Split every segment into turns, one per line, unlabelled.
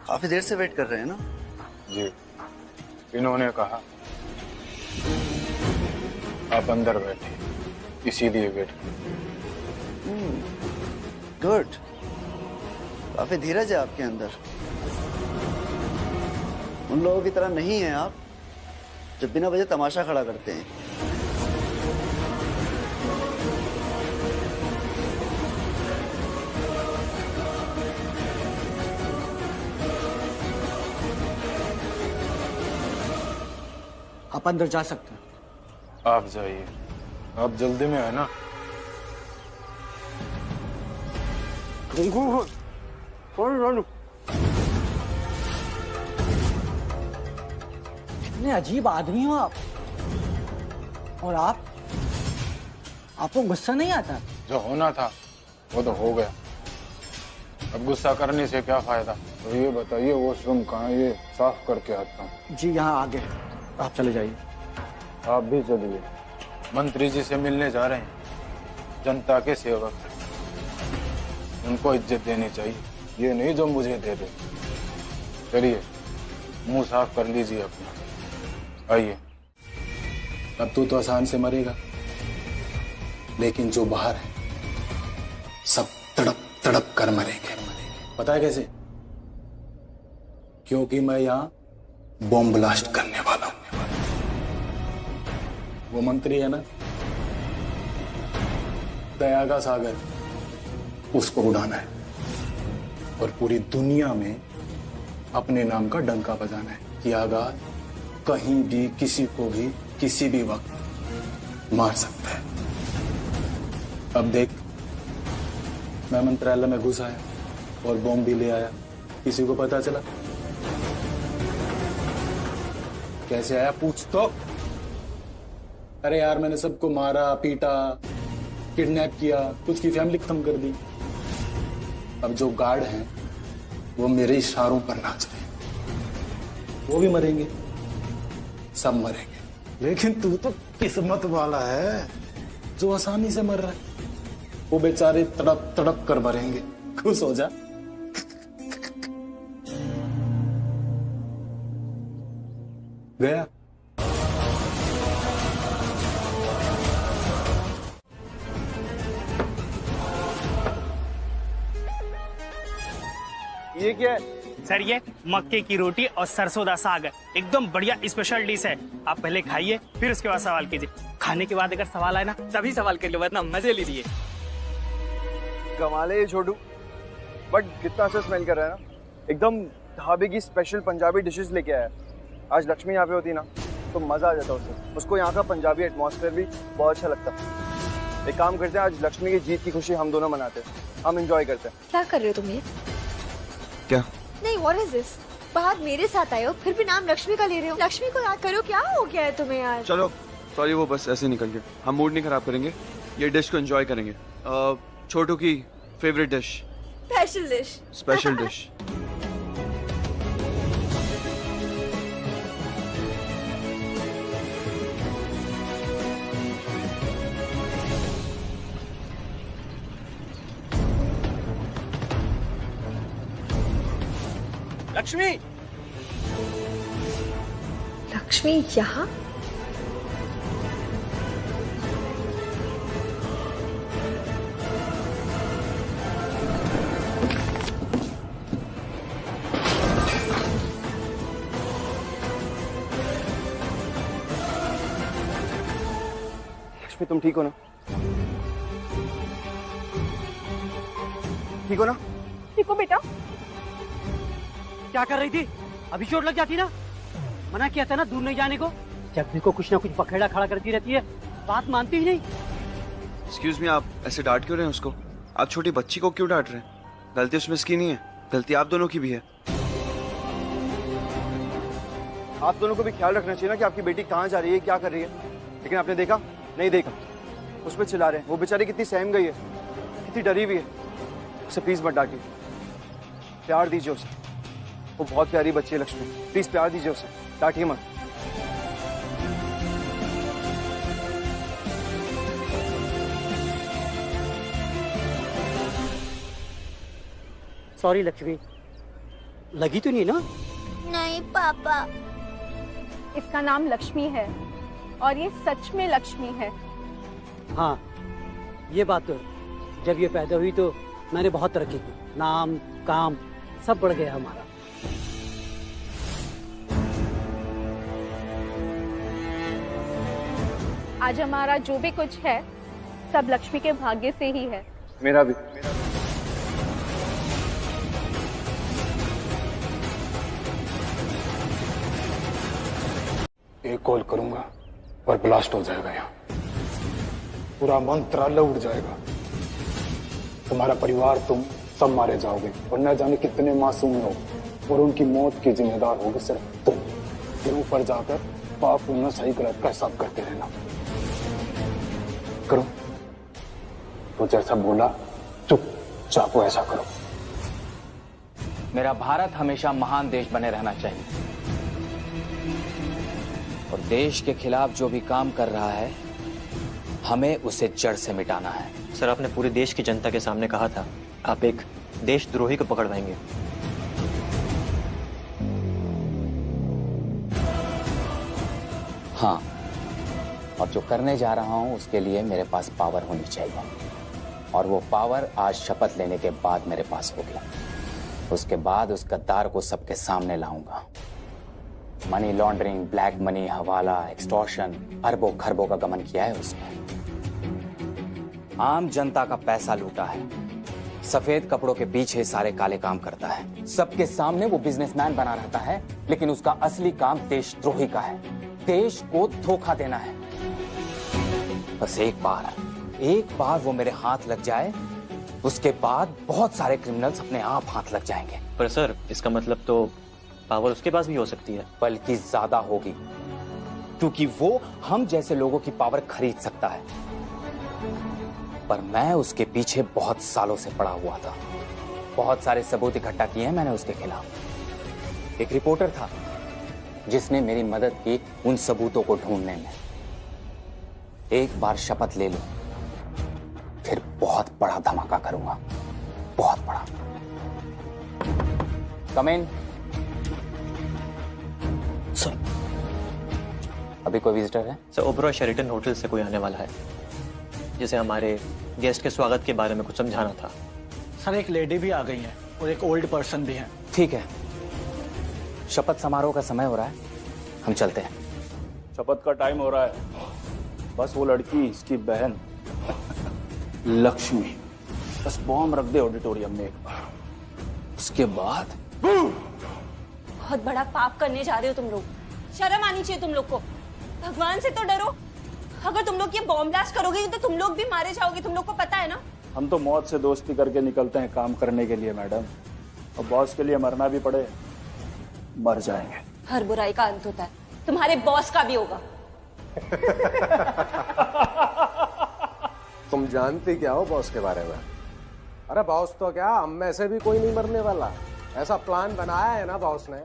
काफी देर से वेट कर रहे हैं ना?
जी, इन्होंने कहा आप अंदर बैठे, इसीलिए वेट कर।
गुड। काफी धीरज है आपके अंदर। उन लोगों की तरह नहीं है आप जो बिना वजह तमाशा खड़ा करते हैं।
आप अंदर जा सकते हैं।
आप जाइए, आप जल्दी में है ना?
इतने अजीब आदमी हो आप। और आपको गुस्सा नहीं आता?
जो होना था वो तो हो गया, अब गुस्सा करने से क्या फायदा। तो ये बताइए वॉशरूम कहाँ है, ये साफ करके आता हूँ।
जी यहाँ आगे, आप चले जाइए।
आप भी चलिए, मंत्री जी से मिलने जा रहे हैं, जनता के सेवक, उनको इज्जत देनी चाहिए, ये नहीं जो मुझे दे दे। चलिए मुंह साफ कर लीजिए अपना, आइए। अब तो आसान से मरेगा, लेकिन जो बाहर है सब तड़प तड़प कर मरेंगे। पता है कैसे? क्योंकि मैं यहाँ बॉम्ब ब्लास्ट करने वाला हूं। वो मंत्री है ना, दया का सागर, उसको उड़ाना है और पूरी दुनिया में अपने नाम का डंका बजाना है कि आगाज कहीं भी किसी को भी किसी भी वक्त मार सकता है। अब देख, मैं मंत्रालय में घुस आया और बॉम्ब भी ले आया, किसी को पता चला? कैसे आया पूछ तो। अरे यार, मैंने सबको मारा, पीटा, किडनैप किया, कुछ की फैमिली खत्म कर दी। अब जो गार्ड हैं वो मेरे इशारों पर नाच रहे हैं, वो भी मरेंगे, सब मरेंगे। लेकिन तू तो किस्मत वाला है जो आसानी से मर रहा है, वो बेचारे तड़प तड़प कर मरेंगे। खुश हो जा। गया।
ये क्या है?
सर ये मक्के की रोटी और सरसों दा साग है, एकदम बढ़िया स्पेशल डिश है। आप पहले खाइए, फिर उसके बाद सवाल कीजिए। खाने के बाद अगर सवाल आए ना तभी सवाल कर लो, वरना मजे लीजिए।
कमाल है ये छोटू, बट कितना अच्छा स्मेल कर रहा है ना, एकदम ढाबे की स्पेशल पंजाबी डिशेस लेके आया है। आज लक्ष्मी यहाँ पे होती ना तो मजा आ जाता उसको यहाँ का पंजाबी एटमॉस्फेयर भी बहुत अच्छा लगता। एक काम करते हैं, आज लक्ष्मी की जीत की खुशी हम दोनों मनाते हैं, हम एंजॉय करते हैं।
क्या कर रहे हो तुम ये?
क्या?
नहीं, व्हाट इज दिस? बाहर मेरे साथ आए हो, फिर भी नाम लक्ष्मी का ले रहे हो। लक्ष्मी को याद करो, क्या हो गया है तुम्हें यार?
चलो सॉरी, वो बस ऐसे निकल गया। हम मूड नहीं खराब करेंगे, ये डिश को एंजॉय करेंगे। छोटू की favourite dish,
special dish.
Special dish.
Lakshmi,
Lakshmi यहाँ?
लक्ष्मी तुम ठीक हो ना? ठीक हो ना?
ठीक हो बेटा?
क्या कर रही थी? अभी चोट लग जाती ना। मना किया था ना दूर नहीं जाने को। जब भी को कुछ ना कुछ बखेड़ा खड़ा करती रहती है, बात मानती ही नहीं।
एक्सक्यूज मी, आप ऐसे डांट क्यों रहे हैं उसको? आप छोटी बच्ची को क्यों डांट रहे हैं? गलती उसमें इसकी नहीं है, गलती आप दोनों की भी है। आप दोनों को भी ख्याल रखना चाहिए ना कि आपकी बेटी कहाँ जा रही है, क्या कर रही है। लेकिन आपने देखा? नहीं देखा। उस पर चिल्ला रहे हैं। वो बेचारी कितनी सहम गई है, कितनी डरी हुई है। उसे प्लीज मत डांटिए, प्यार दीजिए उसे। वो बहुत प्यारी बच्ची है लक्ष्मी, प्लीज प्यार दीजिए उसे, डांटिए मत।
सॉरी लक्ष्मी, लगी तो नहीं ना?
नहीं पापा।
इसका नाम लक्ष्मी है और ये सच में लक्ष्मी है।
हाँ, ये बात तो है। जब ये पैदा हुई तो मैंने बहुत तरक्की की, नाम काम सब बढ़ गया हमारा।
आज हमारा जो भी कुछ है सब लक्ष्मी के भाग्य से ही है।
मेरा भी।
एक कॉल करूंगा और ब्लास्ट हो जाएगा, यहाँ पूरा मंत्रालय उड़ जाएगा। तुम्हारा परिवार, तुम सब मारे जाओगे और न जाने कितने मासूम लोग, और उनकी मौत की जिम्मेदार होगी सिर्फ तुम। फिर ऊपर जाकर पाप पुण्य सही गलत का हिसाब करते रहना। करो तो जैसा बोला चुपचाप ऐसा करो।
मेरा भारत हमेशा महान देश बने रहना चाहिए और देश के खिलाफ जो भी काम कर रहा है हमें उसे जड़ से मिटाना है।
सर, आपने पूरे देश की जनता के सामने कहा था आप एक देशद्रोही को पकड़वाएंगे।
हाँ, और जो करने जा रहा हूं उसके लिए मेरे पास पावर होनी चाहिए और वो पावर आज शपथ लेने के बाद मेरे पास होगी। उसके बाद उस गद्दार को सबके सामने लाऊंगा। मनी लॉन्ड्रिंग, ब्लैक मनी, हवाला, एक्सटॉर्शन, अरबों खरबों का गमन किया है उसने। आम जनता का पैसा लूटा है, सफेद कपड़ों के पीछे सारे काले काम करता है, सबके सामने वो बिजनेसमैन बना रहता है, लेकिन उसका असली काम देशद्रोही का है। देश को धोखा देना है। बस एक बार वो मेरे हाथ लग जाए, उसके बाद बहुत सारे क्रिमिनल्स अपने आप हाथ लग जाएंगे।
पर सर, इसका मतलब तो पावर उसके पास भी हो सकती है।
बल्कि ज्यादा होगी, क्योंकि वो हम जैसे लोगों की पावर खरीद सकता है। पर मैं उसके पीछे बहुत सालों से पड़ा हुआ था। बहुत सारे सबूत इकट्ठा किए हैं मैंने उसके खिलाफ। एक रिपोर्टर था जिसने मेरी मदद की उन सबूतों को ढूंढने में। एक बार शपथ ले लो, फिर बहुत बड़ा धमाका करूंगा, बहुत बड़ा। कम इन।
सर,
अभी कोई विजिटर है?
सर, ओबरॉय शेरिटन होटल से कोई आने वाला है, जिसे हमारे गेस्ट के स्वागत के बारे में कुछ समझाना था।
सर, एक लेडी भी आ गई है और एक ओल्ड पर्सन भी है।
ठीक है, शपथ समारोह का समय हो रहा है, हम चलते हैं।
शपथ का टाइम हो रहा है। बस वो लड़की, इसकी बहन लक्ष्मी, बस बॉम्ब रख दे ऑडिटोरियम में एक बार। उसके बाद
बहुत बड़ा पाप करने जा रहे हो तुम लोग। शर्म आनी चाहिए तुम लोग को। भगवान से तो डरो। अगर तुम लोग ये बॉम्ब ब्लास्ट करोगे तो तुम लोग भी मारे जाओगे, तुम लोग को पता है ना।
हम तो मौत से दोस्ती करके निकलते हैं काम करने के लिए मैडम, और बॉस के लिए मरना भी पड़े मर जाएंगे।
हर बुराई का अंत होता है, तुम्हारे बॉस का भी होगा।
तुम जानती क्या हो बॉस के बारे में? अरे बॉस तो क्या, हम में से भी कोई नहीं मरने वाला। ऐसा प्लान बनाया है ना बॉस ने।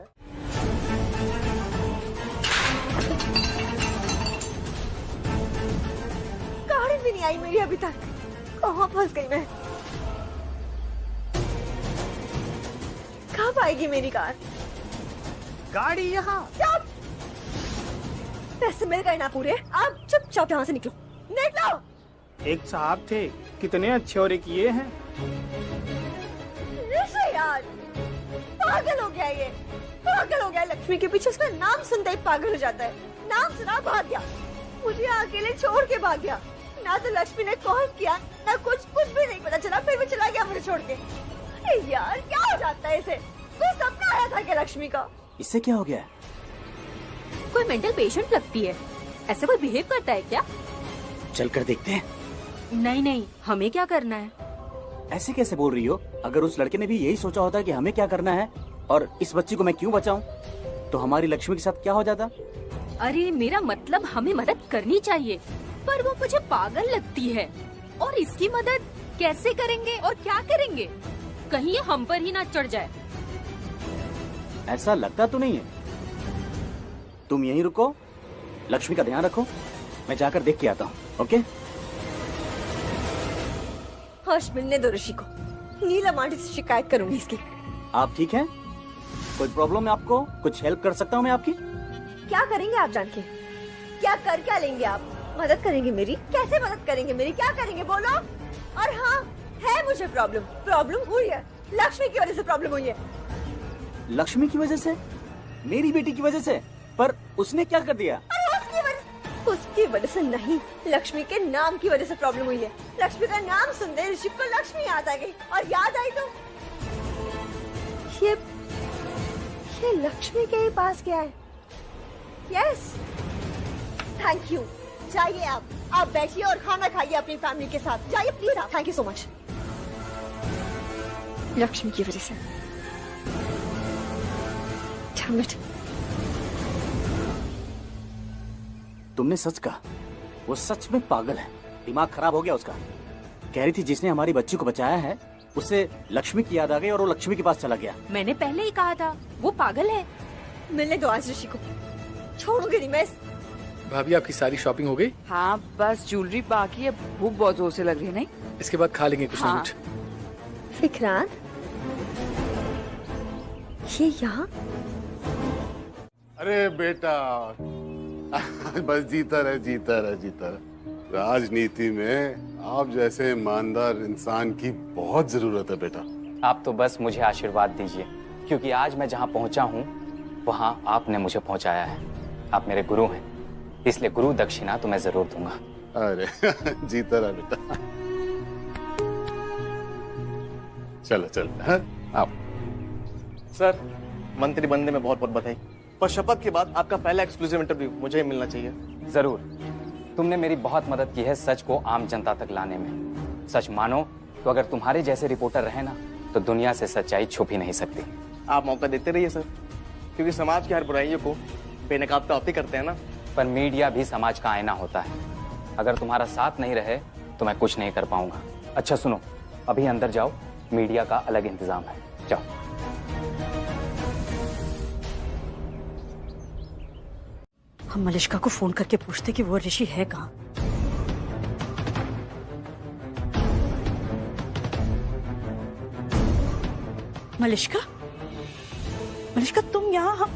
गाड़ी भी नहीं आई मेरी अभी तक। कहाँ फंस गई मैं? कब आएगी मेरी कार?
गाड़ी यहाँ।
पैसे मिल गए ना पूरे, आप चुपचाप यहाँ से निकलो, निकलो।
एक साहब थे, कितने अच्छे और किए हैं।
यार पागल हो गया ये, पागल हो गया। लक्ष्मी के पीछे उसका नाम सुनते ही पागल हो जाता है। नाम सुना भाग गया, मुझे अकेले छोड़ के भाग गया। ना तो लक्ष्मी ने कॉल किया, ना कुछ भी नहीं पता चला, फिर भी चला गया मुझे छोड़ के। यार क्या हो जाता है इसे? कोई सपना आया था क्या लक्ष्मी का?
इससे क्या हो गया?
कोई मेंटल पेशेंट लगती है। ऐसे कोई बिहेव करता है क्या?
चलकर देखते हैं।
नहीं, हमें क्या करना है?
ऐसे कैसे बोल रही हो? अगर उस लड़के ने भी यही सोचा होता कि हमें क्या करना है और इस बच्ची को मैं क्यों बचाऊं, तो हमारी लक्ष्मी के साथ क्या हो जाता?
अरे मेरा मतलब हमें मदद करनी चाहिए, पर वो मुझे पागल लगती है। और इसकी मदद कैसे करेंगे और क्या करेंगे? कहीं ये हम पर ही ना चढ़ जाए।
ऐसा लगता तो नहीं है। तुम यहीं रुको, लक्ष्मी का ध्यान रखो, मैं जाकर देख के आता हूँ। ओके?
हर्ष मिलने दो ऋषि को, नीलम आंटी से शिकायत करूंगी इसकी।
आप ठीक हैं?
कोई प्रॉब्लम है आपको? कुछ हेल्प कर सकता हूँ मैं आपकी?
क्या करेंगे आप जान के? क्या लेंगे आप? मदद करेंगे मेरी? कैसे मदद करेंगे मेरी? क्या करेंगे बोलो? और हाँ, है मुझे प्रॉब्लम हुई है, लक्ष्मी की वजह से प्रॉब्लम हुई है।
लक्ष्मी की वजह से? मेरी बेटी की वजह से? पर उसने क्या कर दिया?
उसकी वजह से नहीं, लक्ष्मी के नाम की वजह से प्रॉब्लम हुई है। लक्ष्मी का नाम सुनते ऋषि को लक्ष्मी याद आ गई, और याद आई तो ये लक्ष्मी के ही पास गया है। Yes, thank you. जाइए आप बैठिए और खाना खाइए अपनी फैमिली के साथ। जाइए प्लीज आप। Thank you so much. Lakshmi की वजह से। Damn it.
तुमने सच कहा, वो सच में पागल है, दिमाग खराब हो गया उसका। कह रही थी जिसने हमारी बच्ची को बचाया है उसे लक्ष्मी की याद आ गई और वो लक्ष्मी के पास चला गया।
मैंने पहले ही कहा था वो पागल है।
मिलने दो आज ऋषि को, छोड़ूंगी नहीं मैं।
भाभी आपकी सारी शॉपिंग हो गई?
हाँ बस ज्वेलरी बाकी है। भूख बहुत जोर से लग रही है। नहीं,
इसके बाद खा लेंगे कुछ ना कुछ।
विक्रांत, ये यहाँ?
अरे बेटा, बस जीता रहे। राजनीति में आप जैसे ईमानदार इंसान की बहुत जरूरत है बेटा।
आप तो बस मुझे आशीर्वाद दीजिए, क्योंकि आज मैं जहाँ पहुँचा हूँ वहाँ आपने मुझे पहुँचाया है। आप मेरे गुरु हैं, इसलिए गुरु दक्षिणा तो मैं जरूर दूंगा।
अरे जीता रहा बेटा। चलो आप।
सर, मंत्री बनने में बहुत बहुत बधाई, पर शपथ के बाद आपका पहला एक्सक्लूसिव इंटरव्यू मुझे मिलना चाहिए।
जरूर। तुमने मेरी बहुत मदद की है सच को आम जनता तक लाने में। सच मानो तो अगर तुम्हारे जैसे रिपोर्टर रहे ना तो दुनिया से सच्चाई छुप ही नहीं सकती।
आप मौका देते रहिए सर, क्योंकि समाज की हर बुराइयों को बेनकाब तो आप ही करते हैं ना।
पर मीडिया भी समाज का आईना होता है, अगर तुम्हारा साथ नहीं रहे तो मैं कुछ नहीं कर पाऊंगा। अच्छा सुनो, अभी अंदर जाओ, मीडिया का अलग इंतजाम है, जाओ।
हम मलिष्का को फोन करके पूछते कि वो ऋषि है कहाँ। मलिष्का तुम यहाँ?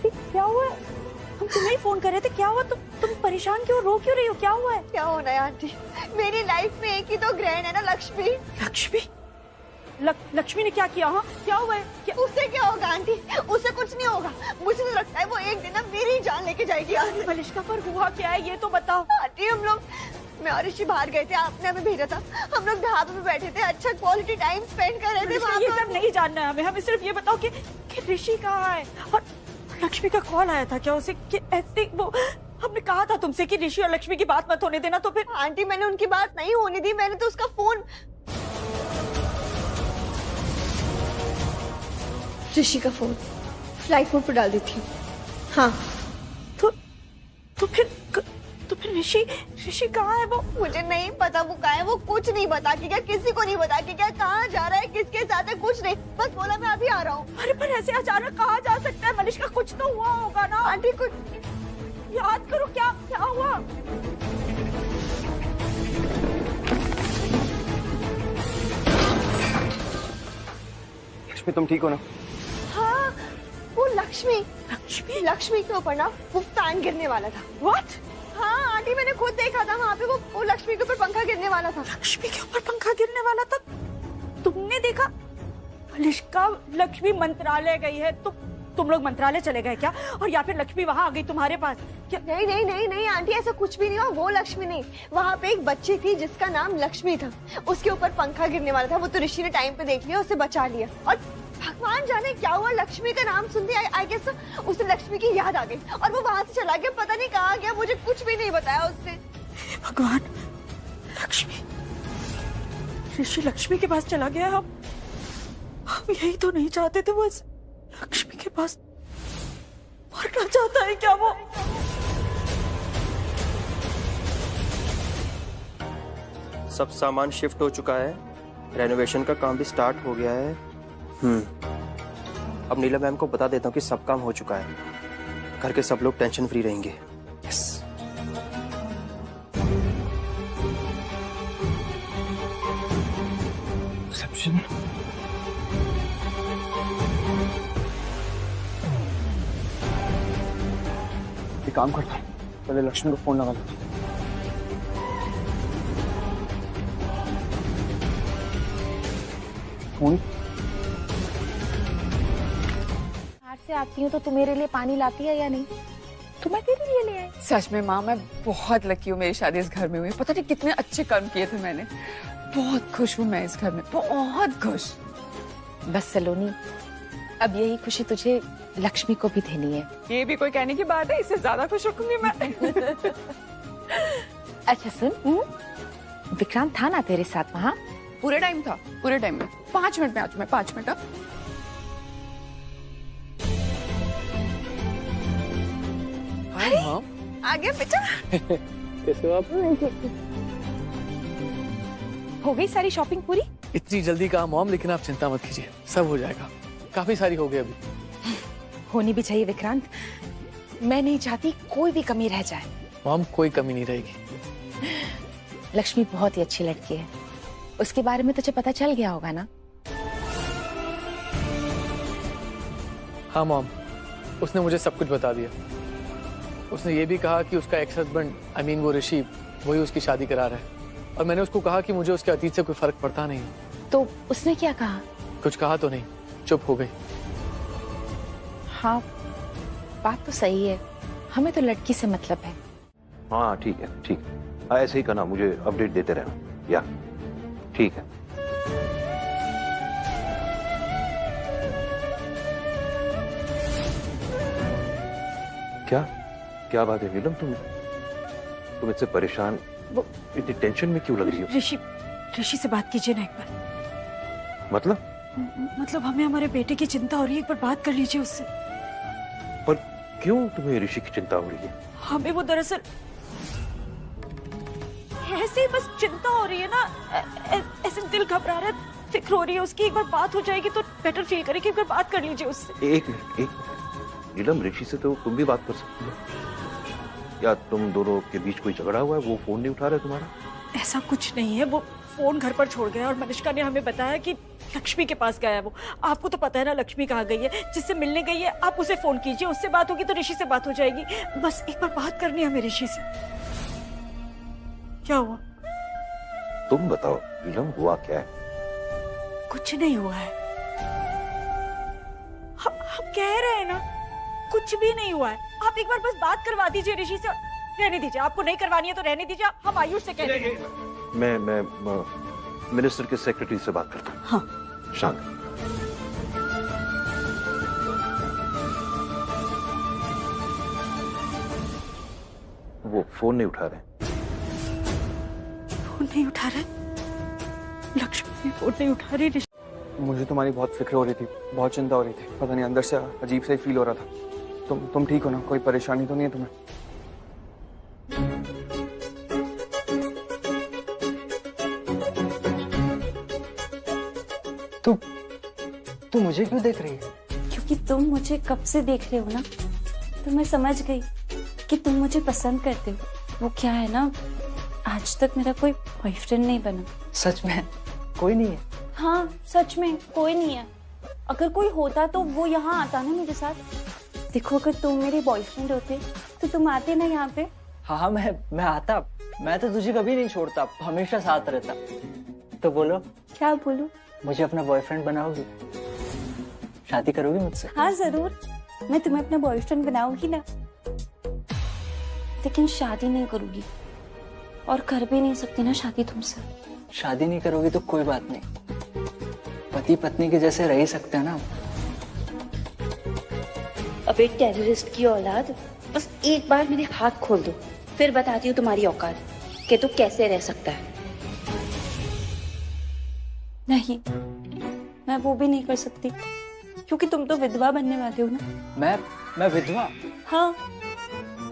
क्या हुआ? हम तुम्हें ही फोन कर रहे थे। क्या हुआ? तुम परेशान क्यों, रो क्यों रही हो? क्या हुआ है?
क्या होना है आंटी, मेरी लाइफ में एक ही तो ग्रहण है ना, लक्ष्मी।
लक्ष्मी ने क्या किया? हाँ, क्या हुआ है?
उससे क्या होगा आंटी? उससे कुछ नहीं होगा। मुझे तो लगता है वो एक दिन ना मेरी जान लेके जाएगी।
मलिष्का, पर हुआ क्या है ये तो बताओ।
आंटी, हम लोग, मैं और ऋषि बाहर गए थे, आपने हमें भेजा था। हम लोग ढाबे में बैठे थे, अच्छा क्वालिटी टाइम स्पेंड कर रहे थे वहाँ।
ये सब नहीं जानना है हमें सिर्फ ये बताओ कि ऋषि कहाँ है। और लक्ष्मी का कॉल आया था क्या उसे कि ऐसे वो हमने कहा था तुमसे कि ऋषि और लक्ष्मी की बात मत होने देना, तो फिर?
आंटी, मैंने उनकी बात नहीं होने दी, मैंने तो उसका फोन ऋषि का फोन फ्लाइट मोड पर डाल दी थी। हाँ,
तो फिर ऋषि कहाँ है? वो
मुझे नहीं पता वो कहाँ है। वो कुछ नहीं बता के गया, किसी को नहीं बता के गया, कहाँ जा रहा है, किसके साथ है, कुछ नहीं, बस बोला मैं अभी आ रहा हूँ।
अरे पर ऐसे अचानक कहाँ जा सकता है? मलिष्का, कुछ तो हुआ होगा ना।
आंटी, कुछ
याद करो, क्या हुआ?
लक्ष्मी, तुम ठीक हो ना?
हाँ, वो लक्ष्मी के ऊपर ना वो फैन गिरने वाला था।
What?
हाँ आंटी, मैंने खुद देखा था वहाँ पे, वो लक्ष्मी के ऊपर पंखा गिरने वाला था।
लक्ष्मी के ऊपर पंखा गिरने वाला था? तुमने देखा? मलिष्का, लक्ष्मी मंत्रालय गई है, तुम लोग मंत्रालय चले गए क्या? और या फिर लक्ष्मी वहाँ आ गई तुम्हारे पास क्या?
नहीं आंटी, ऐसा कुछ भी नहीं हुआ। वो लक्ष्मी नहीं, वहाँ पे एक बच्ची थी जिसका नाम लक्ष्मी था, उसके ऊपर पंखा गिरने वाला था। वो तो ऋषि ने टाइम पे देख लिया, उसे बचा लिया। और भगवान जाने क्या हुआ, लक्ष्मी का नाम सुनते आई गेस उसे लक्ष्मी की याद आ गई और वो वहाँ से चला गया। पता नहीं कहाँ गया, मुझे कुछ भी नहीं बताया उसने।
भगवान, ऋषि लक्ष्मी के पास चला गया। हम यही तो नहीं चाहते थे। वो लक्ष्मी के पास मरना चाहता है क्या वो?
सब सामान शिफ्ट हो चुका है, रेनोवेशन का काम भी स्टार्ट हो गया है। अब नीला मैम को बता देता हूँ कि सब काम हो चुका है, घर के सब लोग टेंशन फ्री रहेंगे। यस। रिसेप्शन।
एक काम करता हूँ, पहले लक्ष्मी को फोन लगा लेता हूँ। फोन
बाहर से आती हूँ तो तू मेरे लिए पानी लाती है या नहीं? तो मैं तेरे लिए ले आई।
सच में माँ, मैं बहुत लकी हूँ मेरी शादी इस घर में हुई। पता नहीं कितने अच्छे कर्म किए थे मैंने। बहुत खुश हूँ मैं इस घर में, बहुत खुश।
बस सलोनी, अब यही खुशी तुझे लक्ष्मी को भी देनी है।
ये भी कोई कहने की बात है? इससे ज्यादा खुश होंगी मैं।
अच्छा सुन, विक्रांत था ना तेरे साथ वहाँ?
पूरे टाइम था, पूरे टाइम में। 5 मिनट में आज मैं 5 मिनट।
Hi mom.
आ गया बेटा।
कैसे हो आप?
हो गई सारी शॉपिंग पूरी?
इतनी जल्दी कहा मॉम, लेकिन आप चिंता मत कीजिए, सब हो जाएगा। काफी सारी हो गई अभी।
होनी भी चाहिए विक्रांत, मैं नहीं चाहती कोई भी कमी रह जाए।
मॉम कोई कमी नहीं रहेगी।
लक्ष्मी बहुत ही अच्छी लड़की है, उसके बारे में तुझे पता चल गया होगा ना?
हाँ मॉम, उसने मुझे सब कुछ बता दिया। उसने ये भी कहा कि उसका एक्स हस्बैंड वो ऋषि, वही उसकी शादी करा रहा है। और मैंने उसको कहा कि मुझे उसके अतीत से कोई फर्क पड़ता नहीं।
तो उसने क्या कहा?
कुछ कहा तो नहीं, चुप हो गई।
हाँ, बात तो सही है, हमें तो लड़की से मतलब है।
हाँ ठीक है, ठीक है। हाँ, ऐसे ही करना, मुझे अपडेट देते रहना। या ठीक है। क्या बात है नीलम, तुम इससे परेशान, इतनी टेंशन में क्यों लग रही हो?
ऋषि से बात कीजिए ना एक बार।
मतलब
हमें हमारे बेटे की चिंता हो रही है, एक बार बात कर लीजिए उससे।
पर क्यों तुम्हें ऋषि की चिंता हो रही है?
हमें वो दरअसल ऐसे ही बस चिंता हो रही है ना, ऐसे दिल घबरा रहा है, फिक्र हो रही है उसकी। एक बार बात हो जाएगी तो बेटर फील करेगी। एक बार बात कर लीजिए उससे।
एक मिनट नीलम, ऋषि से तो तुम भी बात कर सकती हो। या तुम दोनों के बीच कोई झगड़ा हुआ है, वो फोन नहीं उठा रहा तुम्हारा?
ऐसा कुछ नहीं है, वो फोन घर पर छोड़ गया और मनिष्का ने हमें बताया कि लक्ष्मी के पास गया है वो। आपको तो पता है ना लक्ष्मी कहाँ गई है, जिससे मिलने गई है। आप उसे फोन कीजिए, उससे बात होगी तो ऋषि से बात हो जाएगी। बस एक बार बात करनी है हमें ऋषि से। क्या हुआ?
तुम बताओ नीलम, हुआ क्या है?
कुछ नहीं हुआ है। हम कह रहे हैं ना, कुछ भी नहीं हुआ है। आप एक बार बस बात करवा दीजिए ऋषि से। रहने दीजिए, आपको नहीं करवानी है तो रहने दीजिए। हम आयुष से कह देंगे।
मैं मिनिस्टर के सेक्रेटरी से बात करता हूँ।
हाँ।
शांत। वो फोन नहीं उठा रहे।
फोन नहीं उठा रहे? लक्ष्मी फोन नहीं उठा रही।
मुझे तुम्हारी बहुत फिक्र हो रही थी, बहुत चिंता हो रही थी। पता नहीं अंदर से अजीब सा ही फील हो रहा था। तुम ठीक हो ना? कोई परेशानी तो नहीं है तुम्हें?
तू मुझे क्यों देख रही है?
क्योंकि तुम मुझे कब से देख रहे हो ना, तो मैं समझ गई कि तुम मुझे पसंद करते हो। वो क्या है ना, आज तक मेरा कोई बॉयफ्रेंड नहीं बना।
सच में कोई नहीं है?
हाँ सच में कोई नहीं है। अगर कोई होता तो वो यहाँ आता ना मेरे साथ। देखो, अगर तुम मेरे बॉयफ्रेंड होते तो तुम आते ना यहाँ पे।
हाँ मैं आता। मैं तो तुझे कभी नहीं छोड़ता, हमेशा साथ रहता। तो बोलो।
क्या बोलूं?
मुझे अपना बॉयफ्रेंड बनाओगी? शादी करोगी मुझसे?
हाँ जरूर, मैं तुम्हें अपना बॉयफ्रेंड बनाऊंगी ना। लेकिन शादी नहीं करूंगी, और कर भी नहीं सकती ना शादी तुमसे।
शादी नहीं करोगी तो कोई बात नहीं, पति पत्नी के जैसे रह ही सकते हैं ना।
अब एक टेररिस्ट की औलाद, बस एक बार मेरे हाथ खोल दो, फिर बताती हूँ तुम्हारी औकात कि तू कैसे रह सकता है। नहीं, मैं वो भी नहीं कर सकती, क्योंकि तुम तो विधवा बनने वाले हो ना।
मैं विधवा?
हाँ,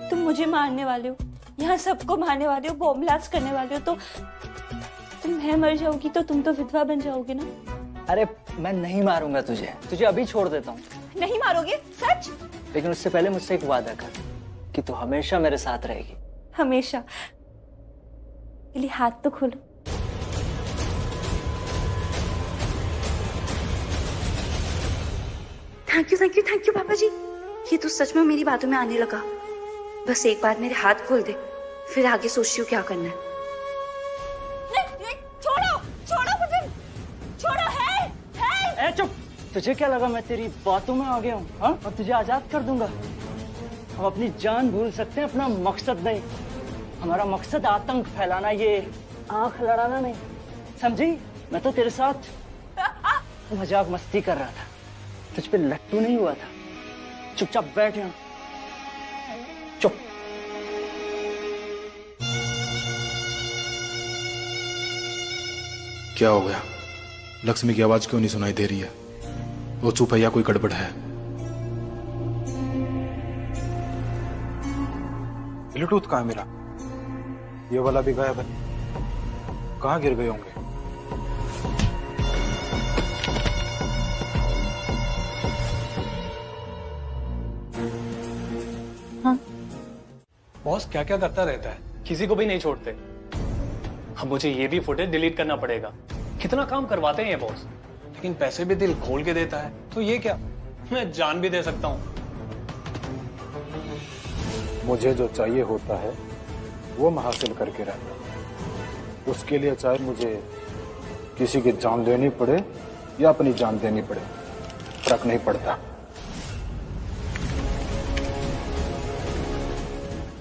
तुम मुझे मारने वाले हो, यहाँ सबको मारने वाले हो, बॉम्ब ब्लास्ट करने वाले हो। तो मैं मर जाऊंगी तो तुम तो विधवा बन जाओगे ना।
अरे मैं नहीं मारूंगा तुझे अभी छोड़ देता हूँ।
नहीं मारोगे? सच?
लेकिन उससे पहले मुझसे एक वादा कर कि तू हमेशा मेरे साथ रहेगी।
हमेशा? के लिए हाथ तो खोलो। थैंक यू पापा जी, ये तो सच में मेरी बातों में आने लगा।
बस एक बार मेरे हाथ खोल दे, फिर आगे सोचती हूँ क्या करना है।
छोड़ो छोड़ो मुझे, छोड़ो। है
ए चुप, तुझे क्या लगा मैं तेरी बातों में आ गया हूँ? हाँ, और तुझे आजाद कर दूंगा। हम अपनी जान भूल सकते हैं, अपना मकसद नहीं। हमारा मकसद आतंक फैलाना, ये आंख लड़ाना नहीं, समझी? मैं तो तेरे साथ मजाक मस्ती कर रहा था, तुझ पे लट्टू नहीं हुआ था। चुपचाप बैठ यहाँ, चुप।
क्या हो गया? लक्ष्मी की आवाज क्यों नहीं सुनाई दे रही है? वो चुप है या कोई गड़बड़ है? ब्लूटूथ कहाँ है मेरा? ये वाला भी गायब है। कहाँ गिर गए होंगे?
हाँ।
बॉस क्या क्या करता रहता है, किसी को भी नहीं छोड़ते। अब मुझे ये भी फुटेज डिलीट करना पड़ेगा। कितना काम करवाते हैं ये बॉस, लेकिन पैसे भी दिल खोल के देता है। तो ये क्या, मैं जान भी दे सकता हूँ।
मुझे जो चाहिए होता है वो मैं हासिल करके रहता हूँ। उसके लिए चाहे मुझे किसी की जान देनी पड़े या अपनी जान देनी पड़े, फर्क नहीं पड़ता।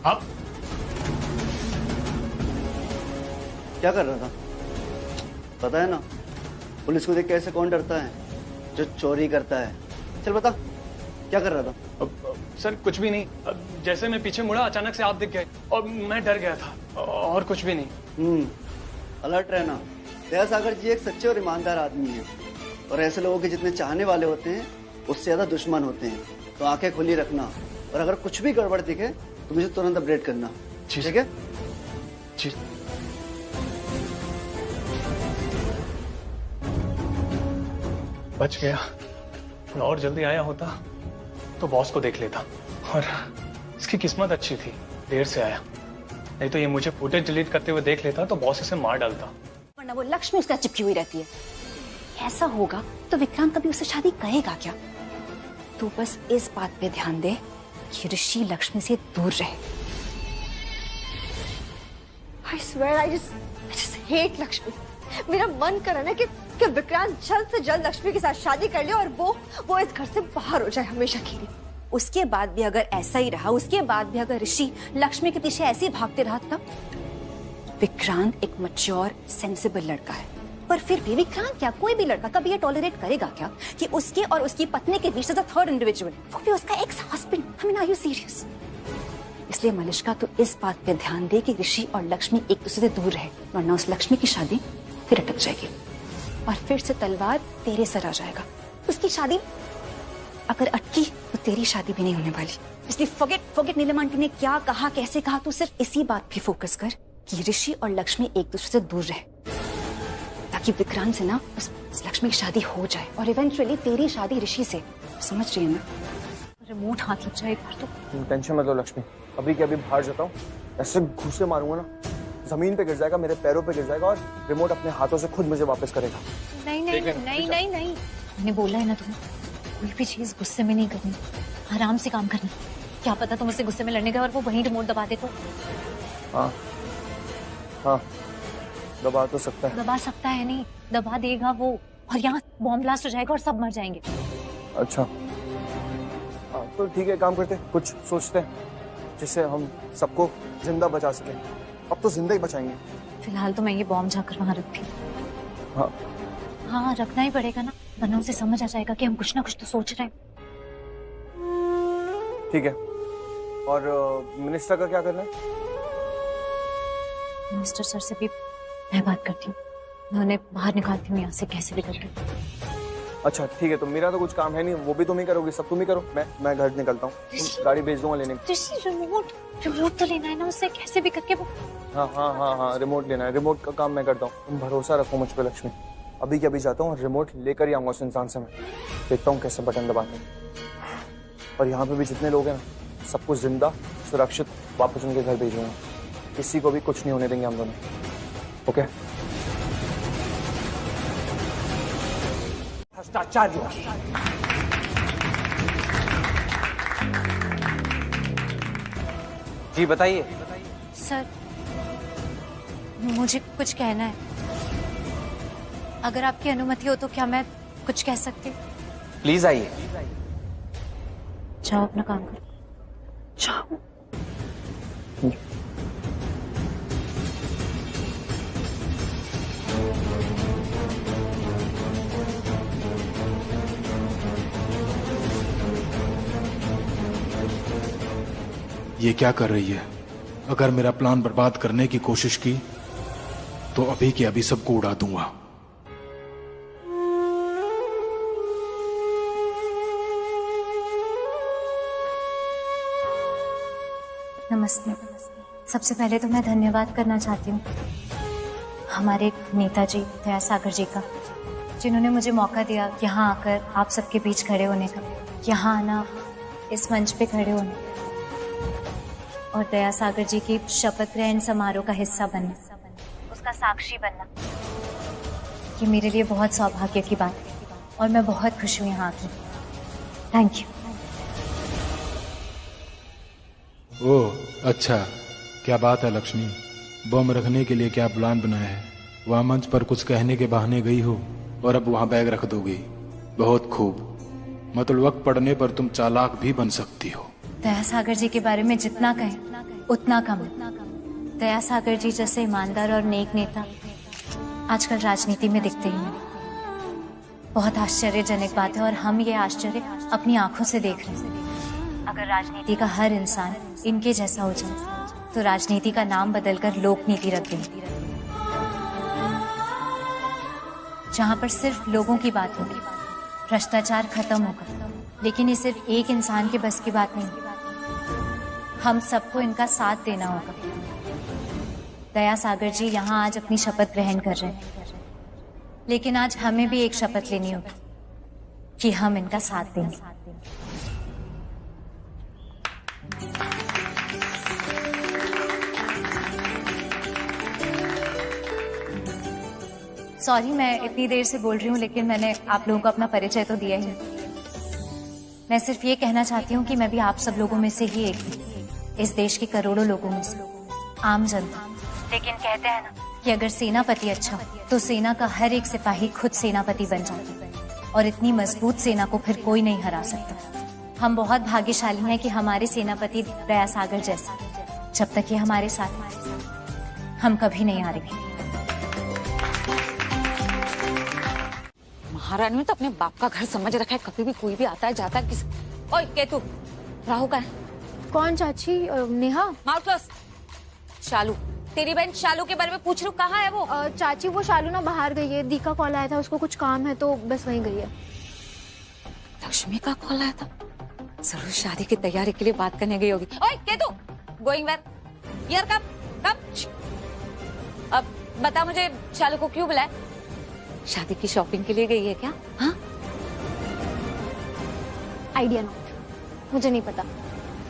आप
क्या कर रहा था? पता है ना, पुलिस को देख के ऐसे कौन डरता है जो चोरी करता है? चल बता, क्या कर रहा था?
सर कुछ भी नहीं, जैसे मैं पीछे मुड़ा अचानक से आप दिख गए और मैं डर गया था, और कुछ भी नहीं।
अलर्ट रहना। दया सागर जी एक सच्चे और ईमानदार आदमी है, और ऐसे लोगों के जितने चाहने वाले होते हैं उससे ज्यादा दुश्मन होते हैं। तो आंखें खुली रखना, और अगर कुछ भी गड़बड़ दिखे तो मुझे तुरंत अपडेट करना, ठीक है?
जी। बच गया। और जल्दी आया होता तो बॉस को देख लेता, और इसकी किस्मत अच्छी थी, देर से आया। नहीं तो ये मुझे फुटेज डिलीट करते हुए देख लेता तो बॉस इसे मार डालता।
वरना वो लक्ष्मी उसका चिपकी हुई रहती है। ऐसा होगा तो विक्रांत कभी उससे शादी करेगा क्या? तू बस इस बात पे ध्यान दे कि ऋषि लक्ष्मी से दूर रहे।
I swear I just hate Lakshmi. मेरा मन कर रहा है कि विक्रांत जल्द से जल्द लक्ष्मी के साथ शादी कर ले और वो इस घर से बाहर हो जाए हमेशा के लिए।
उसके बाद भी अगर ऐसा ही रहा, उसके बाद भी अगर ऋषि लक्ष्मी के पीछे ऐसे ही भागते रहा, तब विक्रांत एक मैच्योर सेंसिबल लड़का है। पर फिर भी विक्रांत क्या, कोई भी लड़का कभी ये टॉलरेट करेगा क्या कि उसके और उसकी पत्नी के बीच थर्ड इंडिविजुअल, वो भी उसका ex husband? I mean, are you serious? इसलिए मलिष्का तो इस बात पे ध्यान दे कि ऋषि और लक्ष्मी एक दूसरे से दूर रहे, वरना उस लक्ष्मी की शादी फिर अटक जाएगी और फिर से तलवार तेरे सर आ जाएगा। उसकी शादी अगर अटकी तो तेरी शादी भी नहीं होने वाली। इसलिए फॉरगेट नीलम आंटी ने क्या कहा, कैसे कहा, तू सिर्फ इसी बात पे फोकस कर कि ऋषि और लक्ष्मी एक दूसरे से दूर रहे, ताकि विक्रांत से ना उस लक्ष्मी की शादी हो जाए और इवेंचुअली तेरी शादी ऋषि से। समझ रही है ना? रिमोट हाथ लग जाए एक बार तो।
तुम टेंशन मत लो लक्ष्मी, अभी के अभी बाहर जाता हूँ, ऐसे घूसे मारूंगा ना, जमीन पे गिर जाएगा, मेरे पैरों पे गिर जाएगा और रिमोट अपने हाथों से खुद मुझे वापस करेगा।
नहीं नहीं नहीं नहीं नहीं, मैंने बोला है ना तुम्हें, कोई भी चीज गुस्से में नहीं करनी, आराम से काम करना। क्या पता तुम उससे गुस्से में लड़ने गए और वो वहीं रिमोट दबा दे तो।
हाँ हाँ, दबा तो सकता है।
दबा सकता है नहीं, दबा देगा वो, और यहाँ बॉम्ब ब्लास्ट हो जाएगा और सब मर जाएंगे।
अच्छा हाँ, तो ठीक है, काम करते, कुछ सोचते हैं जिससे हम सबको जिंदा बचा सके। अब तो जिंदा ही बचाएंगे।
फिलहाल तो मैं ये बॉम्ब जाकर वहाँ रखती हूँ।
हाँ
हाँ, रखना ही पड़ेगा ना, वरना उसे समझ आ जाएगा कि हम कुछ ना कुछ तो सोच रहे हैं।
ठीक है, और मिनिस्टर का क्या करना है?
मिनिस्टर सर से भी मैं बात करती हूँ, मैं उन्हें बाहर निकालती हूँ यहाँ से कैसे भी करके।
अच्छा ठीक है, तो मेरा तो कुछ काम है नहीं, वो भी तुम ही करोगी, सब तुम ही करो। मैं घर निकलता हूँ, गाड़ी भेज दूंगा लेने।
रिमोट तो लेना है ना उससे, कैसे भी करके वो।
हाँ हाँ हाँ हाँ, रिमोट लेना है, रिमोट का काम मैं करता हूँ, तुम भरोसा रखो मुझ पे लक्ष्मी। अभी के अभी जाता हूँ, रिमोट लेकर ही आऊंगा उस इंसान से, मैं देखता हूँ कैसे बटन दबाते हैं। और यहाँ पे भी जितने लोग हैं सबको जिंदा सुरक्षित वापस उनके घर भेजूंगा, किसी को भी कुछ नहीं होने देंगे हम दोनों। ओके?
भ्रष्टाचारियों की
जी बताइए।
सर, मुझे कुछ कहना है। अगर आपकी अनुमति हो तो क्या मैं कुछ कह सकती हूँ?
प्लीज आइए।
जाओ अपना काम करो। जाओ।
ये क्या कर रही है? अगर मेरा प्लान बर्बाद करने की कोशिश की तो अभी के अभी सबको उड़ा दूंगा।
नमस्ते। सबसे पहले तो मैं धन्यवाद करना चाहती हूँ हमारे नेताजी दयासागर जी का, जिन्होंने मुझे मौका दिया यहाँ आकर आप सबके बीच खड़े होने का, यहाँ आना, इस मंच पे खड़े होने और दयासागर जी की शपथ ग्रहण समारोह का हिस्सा बनना, उसका साक्षी बनना, ये मेरे लिए बहुत सौभाग्य की बात है और मैं बहुत खुश हूँ यहाँ आकर। Thank you.
ओह अच्छा, क्या बात है लक्ष्मी। बम रखने के लिए क्या प्लान बनाया है? वहां मंच पर कुछ कहने के बहाने गई हो और अब वहां बैग रख दोगी। बहुत खूब। मतलब वक्त पड़ने पर तुम चालाक भी बन सकती हो।
दयासागर जी के बारे में जितना कहें उतना कम है। दयासागर जी जैसे ईमानदार और नेक नेता आजकल राजनीति में दिखते ही नहीं। बहुत आश्चर्यजनक बात है और हम ये आश्चर्य अपनी आंखों से देख रहे हैं। अगर राजनीति का हर इंसान इनके जैसा हो जाए तो राजनीति का नाम बदलकर लोकनीति रख दें, जहां पर सिर्फ लोगों की बात होगी, भ्रष्टाचार खत्म होगा। लेकिन ये सिर्फ एक इंसान के बस की बात नहीं, हम सबको इनका साथ देना होगा। दयासागर जी यहाँ आज अपनी शपथ ग्रहण कर रहे हैं, लेकिन आज हमें भी एक शपथ लेनी होगी कि हम इनका साथ देंगे। सॉरी मैं इतनी देर से बोल रही हूँ, लेकिन मैंने आप लोगों को अपना परिचय तो दिया ही। मैं सिर्फ ये कहना चाहती हूँ कि मैं भी आप सब लोगों में से ही एक हूँ, इस देश के करोड़ों लोगों में से, आम जनता। लेकिन कहते हैं ना कि अगर सेनापति अच्छा हो तो सेना का हर एक सिपाही खुद सेनापति बन जाता है और इतनी मजबूत सेना को फिर कोई नहीं हरा सकता। हम बहुत भाग्यशाली हैं कि हमारे सेनापति दयासागर जैसे, जब तक ये हमारे साथ, हम कभी नहीं हारेंगे।
महारानी ने तो अपने बाप का घर समझ रखा है, कभी भी कोई भी आता है जाता है। ओए केतु, राहु का है?
कौन चाची? नेहा।
Mouth close. शालू, तेरी बहन शालू के बारे में पूछ रही हूँ, कहाँ है वो?
चाची वो शालू ना बाहर गई है, दी का कॉल आया था, उसको कुछ काम है तो बस वहीं गई है।
लक्ष्मी का कॉल आया था, जरूर शादी की तैयारी के लिए बात करने गई होगी। ओए केतु, गोइंग वेयर? यार कब? अब बता मुझे, शालू को क्यों बुलाया? शादी की शॉपिंग के लिए गई है क्या? हाँ?
आइडिया नोट, मुझे नहीं पता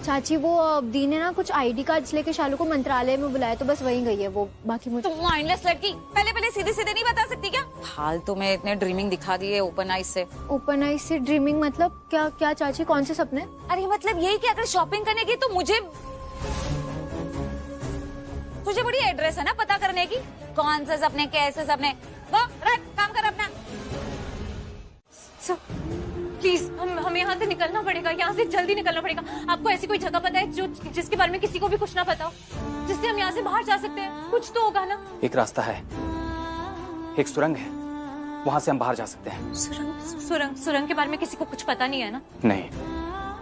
चाची। वो दी ने ना कुछ आईडी कार्ड्स लेके शालू को मंत्रालय में बुलाया तो बस वहीं गई है वो, बाकी मुझे।
तुम माइंडलेस लड़की, पहले सीधे सीधे नहीं बता सकती क्या? फालतू में इतने ड्रीमिंग दिखा दिए ओपन आइज से।
ओपन आइज से ड्रीमिंग मतलब क्या? क्या चाची, कौन से सपने?
अरे मतलब यही कि अगर शॉपिंग करने की तो मुझे, तुझे बड़ी एड्रेस है ना पता करने की, कौन से सपने कैसे सपने। वो रख, काम कर अपना। प्लीज हमें यहाँ से निकलना पड़ेगा, यहाँ से जल्दी निकलना पड़ेगा। आपको ऐसी कोई जगह पता है जो जिसके बारे में किसी को भी कुछ ना पता हो, जिससे हम यहाँ से बाहर जा सकते हैं? कुछ तो होगा ना।
एक रास्ता है, एक सुरंग है, वहाँ से हम बाहर जा सकते हैं।
सुरंग के बारे में किसी को कुछ पता नहीं है ना?
नहीं,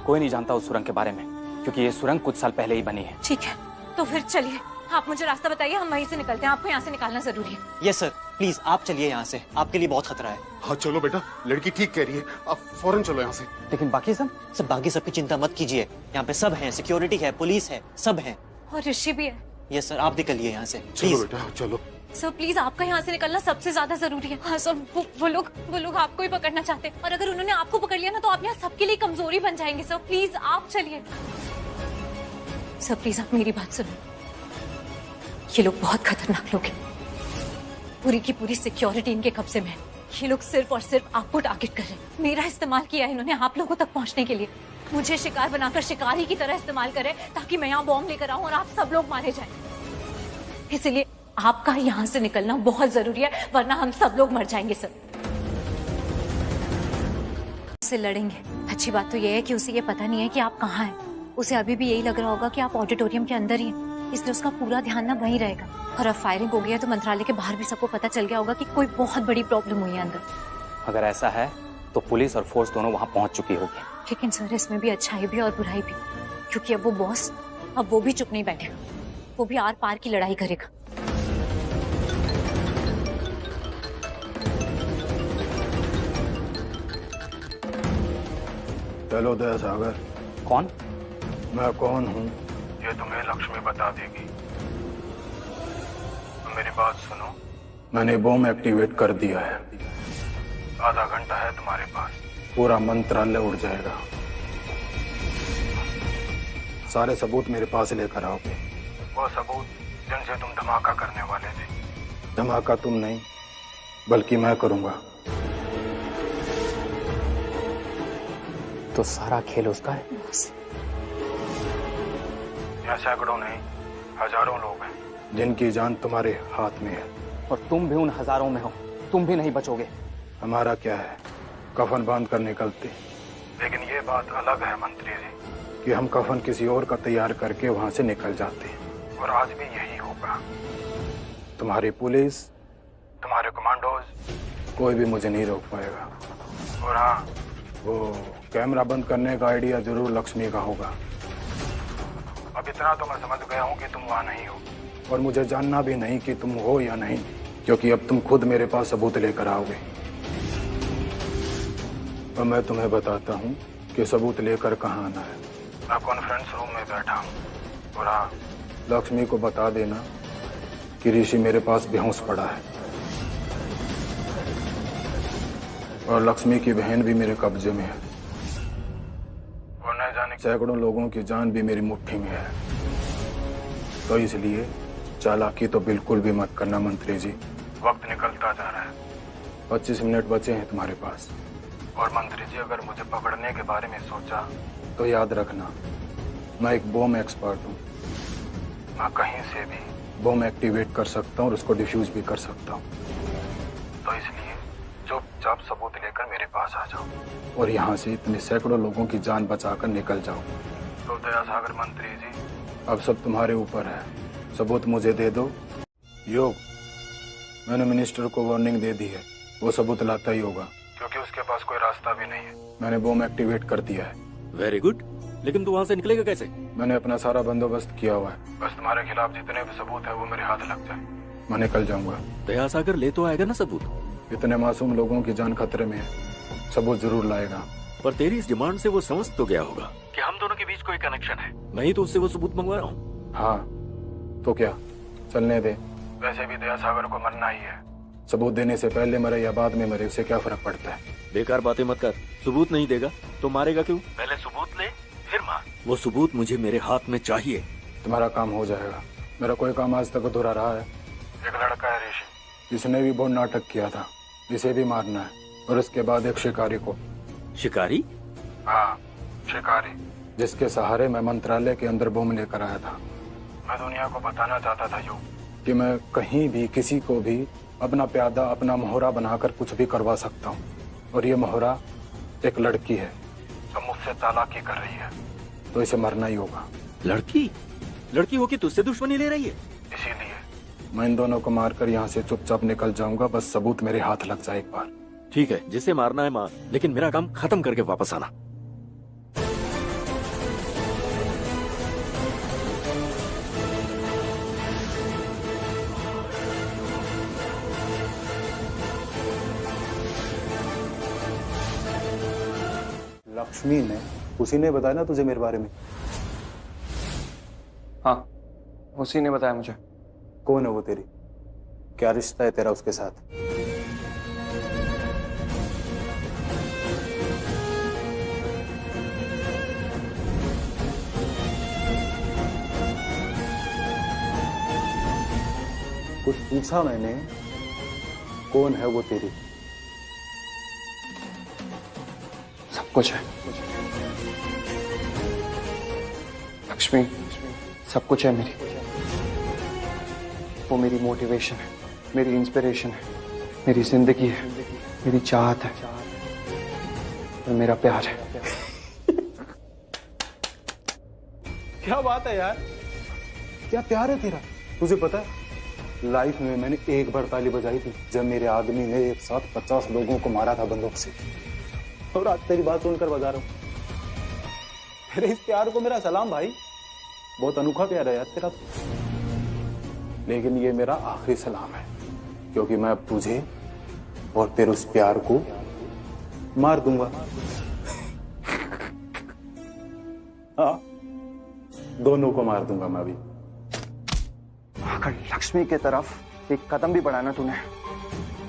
कोई नहीं जानता उस सुरंग के बारे में, क्योंकि ये सुरंग कुछ साल पहले ही बनी है।
ठीक है, तो फिर चलिए, आप मुझे रास्ता बताइए, हम वहीं से निकलते हैं। आपको यहाँ से निकालना जरूरी है।
यस सर, प्लीज आप चलिए यहाँ से, आपके लिए बहुत खतरा है।
हाँ चलो बेटा, लड़की ठीक कह रही है, आप फौरन चलो यहाँ से।
लेकिन बाकी सब
बाकी सबकी चिंता मत कीजिए, यहाँ पे सब है, सिक्योरिटी है, पुलिस है, सब है।
और ऋषि भी है।
यस सर, आप निकलिए यहाँ से
चलो बेटा, चलो।
सर प्लीज, आपका यहाँ से निकलना सबसे ज्यादा जरूरी है। हाँ सर, वो लोग आपको ही पकड़ना चाहते हैं, और अगर उन्होंने आपको पकड़ लिया ना तो आप यहाँ सबके लिए कमजोरी बन जाएंगे। सर प्लीज आप चलिए। सर प्लीज आप मेरी बात सुनो, ये लोग बहुत खतरनाक लोग हैं, पूरी की पूरी सिक्योरिटी इनके कब्जे में है। ये लोग सिर्फ और सिर्फ आपको टारगेट कर रहे हैं। मेरा इस्तेमाल किया है इन्होंने आप लोगों तक पहुंचने के लिए। मुझे शिकार बनाकर शिकारी की तरह इस्तेमाल करे ताकि मैं यहाँ बॉम्ब लेकर आऊं और आप सब लोग मारे जाएं। इसलिए आपका यहाँ से निकलना बहुत जरूरी है, वरना हम सब लोग मर जाएंगे सर। उससे लड़ेंगे। अच्छी बात तो यह है कि उसे ये पता नहीं है कि आप कहाँ हैं। उसे अभी भी यही लग रहा होगा कि आप ऑडिटोरियम के अंदर ही हैं, इसलिए उसका पूरा ध्यान ना वहीं रहेगा। और अब फायरिंग हो गई है तो मंत्रालय के बाहर भी सबको पता चल गया होगा कि कोई बहुत बड़ी प्रॉब्लम हुई है अंदर।
अगर ऐसा है तो पुलिस और फोर्स दोनों वहां पहुंच चुकी होगी।
लेकिन सर इसमें भी अच्छाई भी और बुराई भी, क्योंकि अब वो बॉस, अब वो भी चुप नहीं बैठेगा, वो भी आर पार की लड़ाई करेगा।
चलो दया सागर।
कौन?
मैं कौन हूँ ये तुम्हें लक्ष्मी बता देगी। तो मेरी बात सुनो, मैंने बॉम्ब एक्टिवेट कर दिया है। आधा घंटा है तुम्हारे पास, पूरा मंत्रालय उड़ जाएगा। सारे सबूत मेरे पास लेकर आओगे, वो सबूत जिनसे तुम धमाका करने वाले थे। धमाका तुम नहीं बल्कि मैं करूंगा।
तो सारा खेल उसका है?
यहाँ सैकड़ों नहीं हजारों लोग हैं जिनकी जान तुम्हारे हाथ में है।
और तुम भी उन हजारों में हो, तुम भी नहीं बचोगे।
हमारा क्या है, कफन बांध कर निकलते। लेकिन ये बात अलग है मंत्री जी कि हम कफन किसी और का तैयार करके वहां से निकल जाते हैं। और आज भी यही होगा। तुम्हारी पुलिस, तुम्हारे कमांडोज, कोई भी मुझे नहीं रोक पाएगा। और हाँ, वो कैमरा बंद करने का आइडिया जरूर लक्ष्मी का होगा। अब इतना तो मैं समझ गया हूँ कि तुम वहां नहीं हो, और मुझे जानना भी नहीं कि तुम हो या नहीं, क्योंकि अब तुम खुद मेरे पास सबूत लेकर आओगे। अब मैं तुम्हें बताता हूँ कि सबूत लेकर कहाँ आना है। मैं कॉन्फ्रेंस रूम में बैठा हूँ। और हाँ, लक्ष्मी को बता देना कि ऋषि मेरे पास बेहोश पड़ा है, और लक्ष्मी की बहन भी मेरे कब्जे में है, और न जाने सैकड़ों लोगों की जान भी मेरी मुट्ठी में है। तो इसलिए चालाकी तो बिल्कुल भी मत करना मंत्री जी। वक्त निकलता जा रहा है, 25 मिनट बचे हैं तुम्हारे पास। और मंत्री जी, अगर मुझे पकड़ने के बारे में सोचा तो याद रखना, मैं एक बॉम्ब एक्सपर्ट हूँ। मैं कहीं से भी बॉम्ब एक्टिवेट कर सकता हूँ और उसको डिफ्यूज भी कर सकता हूँ। तो इसलिए चुपचाप सबूत लेकर मेरे पास आ जाओ, और यहाँ से इतने सैकड़ों लोगों की जान बचाकर निकल जाओ। तो दया सागर मंत्री जी, अब सब तुम्हारे ऊपर है। सबूत मुझे दे दो। योग, मैंने मिनिस्टर को वार्निंग दे दी है, वो सबूत लाता ही होगा, क्योंकि उसके पास कोई रास्ता भी नहीं है। मैंने बॉम्ब एक्टिवेट कर दिया है।
वेरी गुड, लेकिन तू वहाँ से निकलेगा कैसे?
मैंने अपना सारा बंदोबस्त किया हुआ है। बस तुम्हारे खिलाफ जितने भी सबूत है वो मेरे हाथ लग जाए, मैं निकल जाऊंगा।
दया सागर ले तो आएगा ना सबूत?
इतने मासूम लोगों की जान खतरे में है, सबूत जरूर लाएगा।
पर तेरी इस डिमांड से वो समझ तो गया होगा कि हम दोनों के बीच कोई कनेक्शन है। मैं ही तो उससे वो सबूत मंगवा रहा हूँ।
हाँ, तो क्या, चलने दे। वैसे भी दया सागर को मरना ही है। सबूत देने से पहले मरे या बाद में मरे, उससे क्या फर्क पड़ता है?
बेकार बातें मत कर। सबूत नहीं देगा तो मारेगा क्यों? पहले सबूत ले फिर मार। वो सबूत मुझे मेरे हाथ में चाहिए।
तुम्हारा काम हो जाएगा। मेरा कोई काम आज तक अधूरा रहा है। एक लड़का है ऋषि, इसने भी बहुत नाटक किया था, इसे भी मारना है। और उसके बाद एक शिकारी को।
शिकारी?
हाँ, शिकारी, जिसके सहारे मैं मंत्रालय के अंदर बॉम्ब लेकर आया था। मैं दुनिया को बताना चाहता था यूं कि मैं कहीं भी किसी को भी अपना प्यादा, अपना मोहरा बनाकर कुछ भी करवा सकता हूँ। और ये मोहरा एक लड़की है जो मुझसे चालाकी कर रही है, तो इसे मरना ही होगा।
लड़की? लड़की हो कि तुझसे दुश्मनी ले रही है?
इसीलिए मैं इन दोनों को मारकर यहाँ से चुपचाप निकल जाऊंगा। बस सबूत मेरे हाथ लग जाए एक बार।
ठीक है, जिसे मारना है मार, लेकिन मेरा काम खत्म करके वापस आना।
लक्ष्मी ने, उसी ने बताया ना तुझे मेरे बारे में?
हाँ, उसी ने बताया मुझे।
कौन है वो तेरी? क्या रिश्ता है तेरा उसके साथ? कुछ पूछा मैंने, कौन है वो तेरी?
कुछ है। लक्ष्मी सब कुछ है मेरी। वो मेरी मोटिवेशन है, मेरी इंस्पिरेशन है, मेरी जिंदगी है, मेरी चाहत है और मेरा प्यार है।
क्या बात है यार, क्या प्यार है तेरा। तुझे पता है लाइफ में मैंने एक बार ताली बजाई थी जब मेरे आदमी ने एक साथ 50 लोगों को मारा था बंदूक से, और आज तेरी बात सुनकर बजा रहा हूं। तेरे इस प्यार को मेरा सलाम भाई, बहुत अनोखा प्यार है यार तेरा। लेकिन ये मेरा आखिरी सलाम है, क्योंकि मैं अब तुझे और तेरे उस प्यार को मार दूंगा। हाँ, दोनों को मार दूंगा मैं अभी।
अगर लक्ष्मी के तरफ एक कदम भी बढ़ाना तूने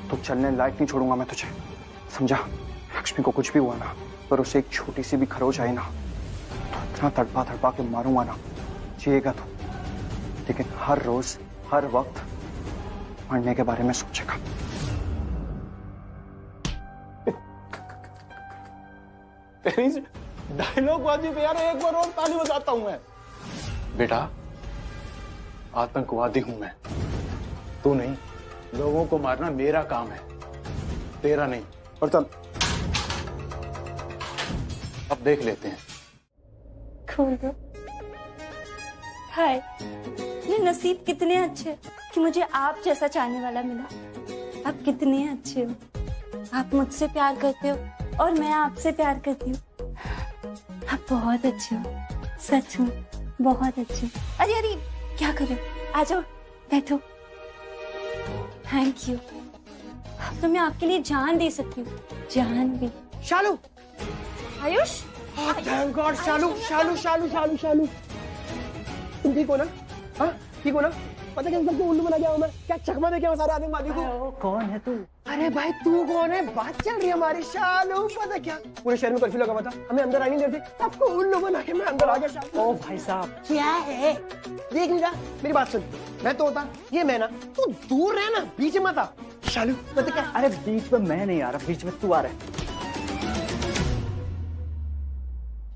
तो चलने लायक नहीं छोड़ूंगा मैं तुझे, समझा। लक्ष्मी को कुछ भी हुआ ना, पर उसे एक छोटी सी भी खरोच आई ना तो इतना तड़पा तड़पा के मारूंगा ना, जिएगा तू, लेकिन हर रोज हर वक्त मरने के बारे में सोचेगा।
तेरी डायलॉग बाजी पे यार एक बार और ताली बजाता हूं मैं। बेटा आतंकवादी हूं मैं, तू नहीं। लोगों को मारना मेरा काम है, तेरा नहीं। और चल अब देख लेते हैं।
खोल दो। हाय, ये नसीब कितने अच्छे कि मुझे आप जैसा चाहने वाला मिला। आप कितने अच्छे हो, आप मुझसे प्यार करते हो और मैं आपसे प्यार करती हूँ। आप बहुत अच्छे हो, सच में बहुत अच्छे। अरे अरे क्या कर रहे हो, आ जाओ बैठो। Thank you. तो मैं आपके लिए जान दे सकती हूँ, जान भी।
शालू,
आयुष,
थैंक गॉड। शालू शालू शालू शालू शालू, तुम ठीक हो ना? हाँ ठीक हो ना? पता क्या सबको उल्लू बना गया हूँ मैं, क्या चकमा दे क्या सारे आतंकवादी को। कौन है तू? अरे भाई तू कौन है? बात चल रही है हमारी। शालू पता क्या, पूरे शहर में कर्फ्यू लगा हुआ था, हमें अंदर आने नहीं देते, सबको उल्लू बना के मैं अंदर आ गया। शालू ओ भाई साहब क्या है, देख लीजिए मेरी बात सुन। मैं तो होता ये मैं ना, तू दूर रह ना, बीच में मत आ। शालू पता क्या, अरे बीच में मैं नहीं आ रहा, बीच में तू आ रहा है।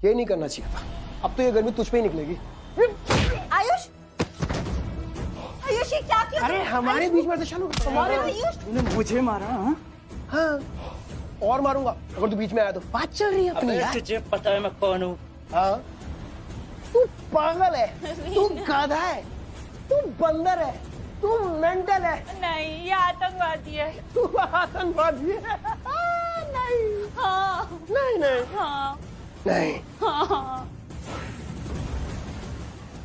ये नहीं करना चाहिए था, अब तो ये गर्मी तुझ पे ही निकलेगी।
आयुष, आयुष ये क्या किया?
अरे हमारे बीच में से शालू, हमारे तूने मुझे मारा। हाँ और मारूंगा अगर तू बीच में आया तो। बात चल रही है अपनी यार। तुझे पता है मैं कौन हूँ? हाँ तू पागल है, तू गाधा है, तू बंदर है, तू मेंटल है।
नहीं ये आतंकवादी है।
तू आतंकवादी है? नहीं।
हाँ
नहीं नहीं
हाँ
नहीं।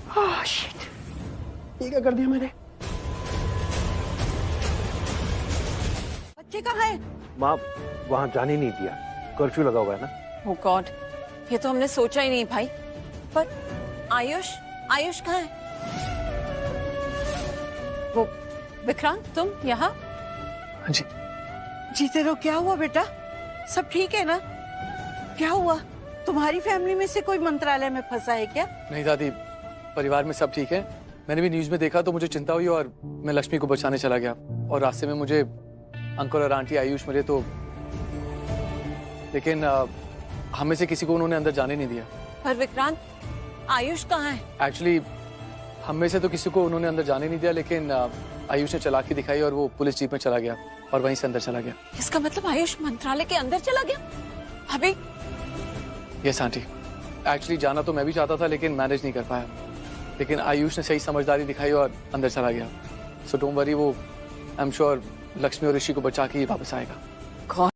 हाँ।
शिट, ये क्या कर दिया मैंने?
बच्चे कहाँ है?
माँ वहां जाने नहीं दिया, कर्फ्यू लगा हुआ है ना।
ओह गॉड, ये तो हमने सोचा ही नहीं भाई। पर आयुष, आयुष कहाँ है? वो विक्रांत, तुम यहाँ?
हाँ जी।
जीते रहो। क्या हुआ बेटा, सब ठीक है ना? क्या हुआ, तुम्हारी फैमिली में से कोई मंत्रालय में फंसा है क्या?
नहीं दादी, परिवार में सब ठीक है। मैंने भी न्यूज में देखा तो मुझे चिंता हुई और मैं लक्ष्मी को बचाने चला गया, और रास्ते में मुझे अंकल और आंटी आयुष मिले तो, लेकिन हम में से किसी को उन्होंने अंदर जाने नहीं दिया।
पर विक्रांत, आयुष कहाँ है?
एक्चुअली हम में से तो किसी को उन्होंने अंदर जाने नहीं दिया, लेकिन आयुष ने चालाकी दिखाई और वो पुलिस जीप में चला गया और वहीं से अंदर चला गया।
इसका मतलब आयुष मंत्रालय के अंदर चला गया? अभी?
यस आंटी, एक्चुअली जाना तो मैं भी चाहता था लेकिन मैनेज नहीं कर पाया, लेकिन आयुष ने सही समझदारी दिखाई और अंदर चला गया। सो डोंट वरी, वो आई एम श्योर लक्ष्मी और ऋषि को बचा के ही वापस आएगा।